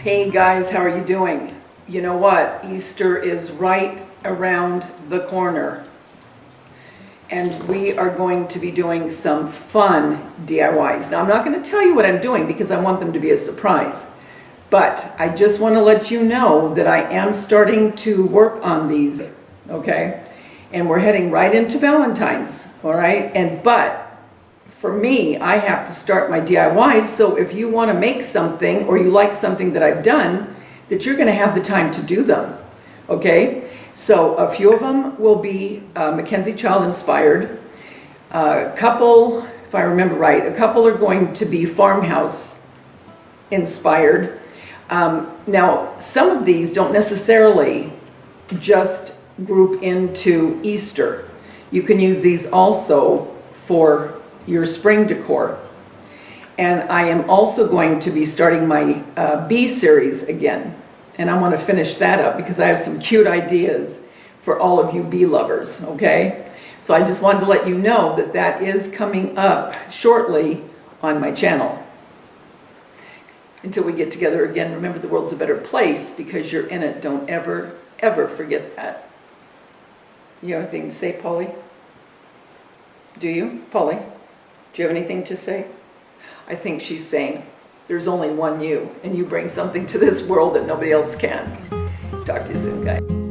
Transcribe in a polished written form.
Hey guys, how are you doing? You know what? Easter is right around the corner. And we are going to be doing some fun DIYs. Now, I'm not going to tell you what I'm doing because I want them to be a surprise. But I just want to let you know that I am starting to work on these, okay? And we're heading right into Valentine's, all right? But for me, I have to start my DIYs, so if you want to make something or you like something that I've done, that you're going to have the time to do them, okay? So a few of them will be Mackenzie Child inspired. A couple, if I remember right, a couple are going to be farmhouse inspired. Now, some of these don't necessarily just group into Easter. You can use these also for your spring decor. And I am also going to be starting my bee series again. And I want to finish that up because I have some cute ideas for all of you bee lovers, okay? So I just wanted to let you know that that is coming up shortly on my channel. Until we get together again, remember the world's a better place because you're in it. Don't ever, ever forget that. You have anything to say, Polly? Do you, Polly? Do you have anything to say? I think she's saying, there's only one you, and you bring something to this world that nobody else can. Talk to you soon, guys.